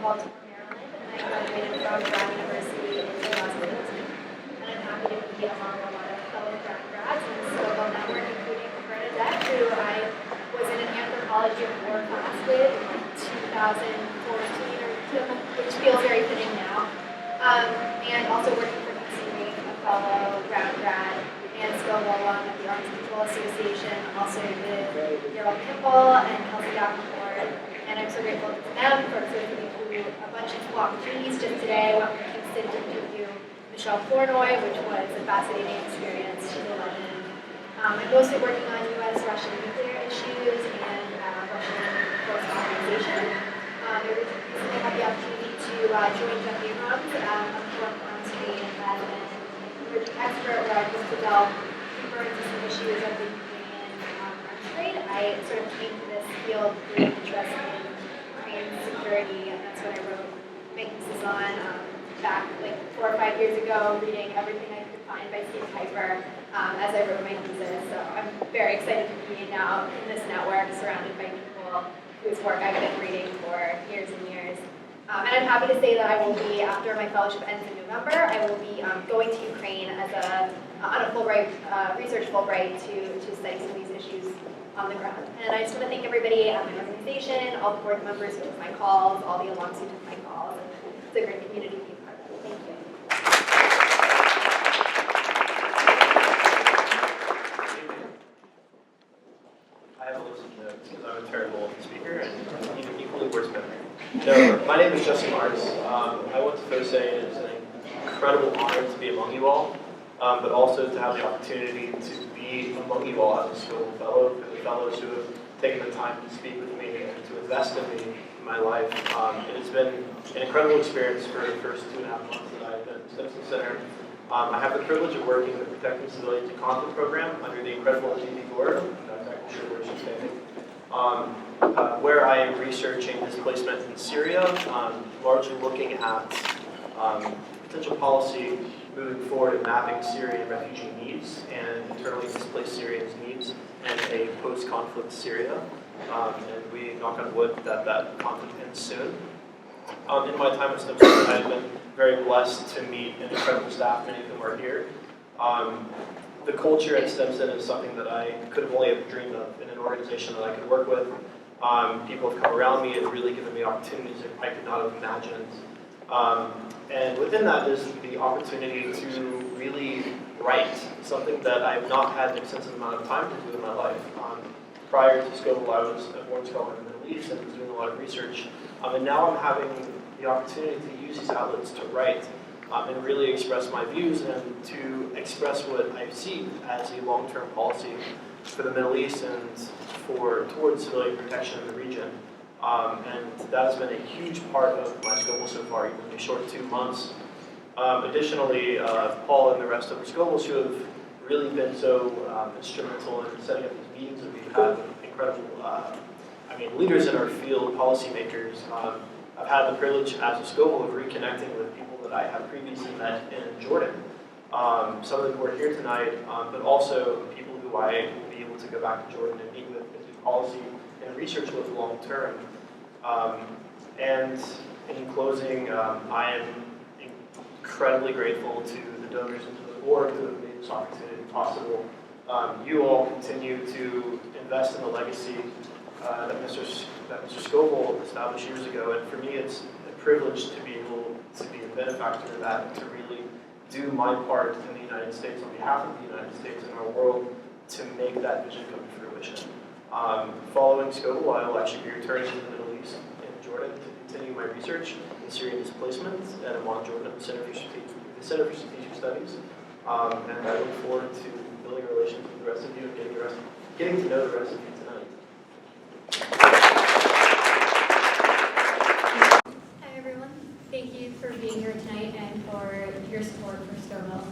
Baltimore, Maryland, and I graduated from Brown University in 2018. And I'm happy to be among a lot of fellow Brown grads in the Scoville network, including Bernadette, who I was in an anthropology of war class with in 2014, which feels very fitting now. And also working for Messenger, a fellow Brown grad, and Scoville alum at the Arms Control Association, also with Daryl Kimball and Kelsey Davenport. And I'm so grateful to them for exposing me to a bunch of cool opportunities. Just today, I went from Kingston to interview Michelle Flournoy, which was a fascinating experience. She's a legend. I'm mostly working on U.S.-Russian nuclear issues and Russian force modernization. I recently had the opportunity to join Jeff Abrams on Foreign Arms Trade as an emerging expert, where I was to delve deeper into some issues of the Ukrainian arms trade. I sort of came to this field through interest in Ukraine security, and that's what I wrote Making This on back like 4 or 5 years ago, reading everything I could find by Steve Piper as I wrote my thesis. So I'm very excited to be now in this network, surrounded by people whose work I've been reading for years and years. And I'm happy to say that I will be, after my fellowship ends in November, I will be going to Ukraine as on a Fulbright, research Fulbright to study some of these issues on the ground. And I just want to thank everybody at my organization, all the board members who took my calls, all the alums who took my calls. It's a great community to be part of. Thank you. I have a list of notes because I'm a terrible speaker and even equally worse memory. No, my name is Justin Marks. I went to FOSE, and it's an incredible honor to be among you all, but also to have the opportunity to be among you all as a Scoville Fellow, for the fellows who have taken the time to speak with me and to invest in me in my life. It has been an incredible experience for the first 2.5 months that I've been at the Stimson Center. I have the privilege of working in the Protecting Civilians in Conflict program under the incredible Ajit Gore. That's actually where she's standing. Where I am researching displacement in Syria, largely looking at potential policy moving forward in mapping Syrian refugee needs and internally displaced Syrians' needs and a post-conflict Syria. And we knock on wood that conflict ends soon. In my time at Stimson, I've been very blessed to meet an incredible staff, many of whom are here. The culture at Stimson is something that I could have only have dreamed of in an organization that I could work with. People have come around me and really given me opportunities that I could not have imagined. And within that is the opportunity to really write, something that I've not had an extensive amount of time to do in my life. Prior to Scoville, I was a born scholar in the Middle East and was doing a lot of research. And now I'm having the opportunity to use these outlets to write and really express my views and to express what I see as a long-term policy for the Middle East and towards civilian protection in the region. And that has been a huge part of my Scoville so far, even in a short 2 months. Additionally, Paul and the rest of the Scovilles who have really been so instrumental in setting up these meetings that we've had with incredible leaders in our field, policymakers. I've had the privilege as a Scoville of reconnecting with people that I have previously met in Jordan. Some of them who are here tonight, but also people who I will be able to go back to Jordan and meet with and do policy and research with long term. And in closing, I am incredibly grateful to the donors and to the board who have made this opportunity possible. You all continue to invest in the legacy that Mr. Scoville established years ago, and for me it's a privilege to be able to be a benefactor of that and to really do my part in the United States, on behalf of the United States and our world, to make that vision come to fruition. Following Scoville, I will actually be returning to the Middle East in Jordan to continue my research in Syrian displacement at Amman, Jordan, the Center for Strategic Studies. And I look forward to building a relationship with the rest of you and getting to know the rest of you tonight. Hi everyone, thank you for being here tonight and for your support for Scoville.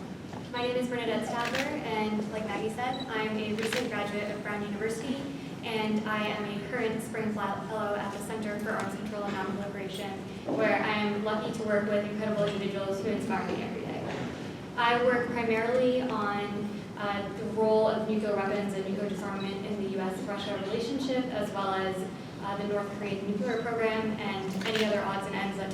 My name is Bernadette Stadler, and like Maggie said, I'm a recent graduate of Brown University, and I am a current Spring Fellow at the Center for Arms Control and Non-Proliferation, where I am lucky to work with incredible individuals who inspire me every day. I work primarily on the role of nuclear weapons and nuclear disarmament in the U.S.-Russia relationship, as well as the North Korean nuclear program and any other odds and ends that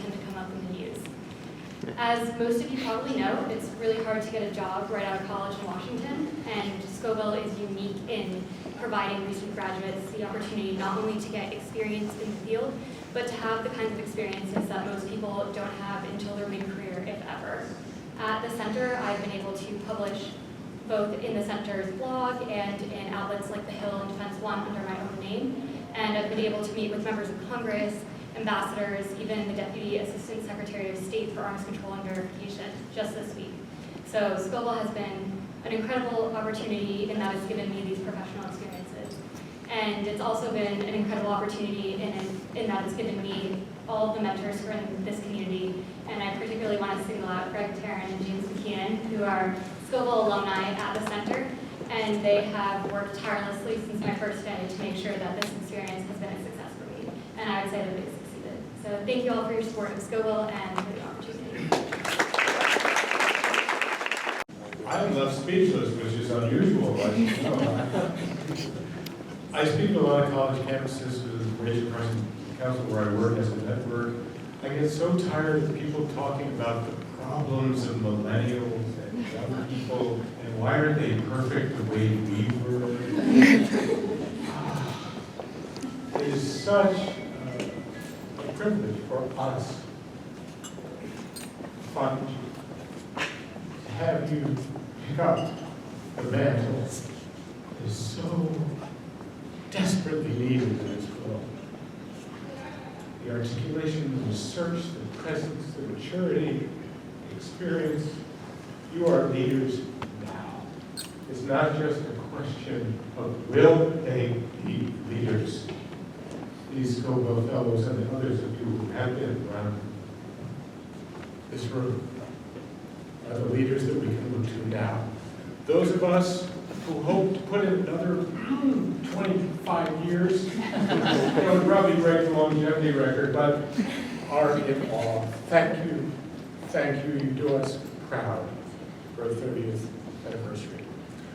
As most of you probably know, it's really hard to get a job right out of college in Washington, and Scoville is unique in providing recent graduates the opportunity not only to get experience in the field, but to have the kinds of experiences that most people don't have until their mid-career, if ever. At the center, I've been able to publish both in the center's blog and in outlets like The Hill and Defense One under my own name, and I've been able to meet with members of Congress, ambassadors, even the Deputy Assistant Secretary of State for Arms Control and Verification just this week. So Scoville has been an incredible opportunity in that it's given me these professional experiences. And it's also been an incredible opportunity in that it's given me all of the mentors who are in this community. And I particularly want to single out Greg Tarrin and James McKeon, who are Scoville alumni at the center. And they have worked tirelessly since my first day to make sure that this experience has been a success for me. And I would say that they've succeeded. So thank you all for your support of Scoville and for the opportunity. I'm left speechless, which is unusual. I speak to a lot of college campuses with the Racial Crisis Council where I work as a network. I get so tired of people talking about the problems of millennials and young people and why aren't they perfect the way we were. It is such a privilege for us, fun, to have you pick up the mantle that is so desperately needed in this world. The articulation, the research, the presence, the maturity, the experience. You are leaders now. It's not just a question of will they be leaders. These Scoville Fellows and the others of you who have been around this room are the leaders that we can look to now. Those of us who hope to put in another 25 years, we'll probably break the longevity record, but are in awe. Thank you. Thank you. You do us proud for our 30th anniversary.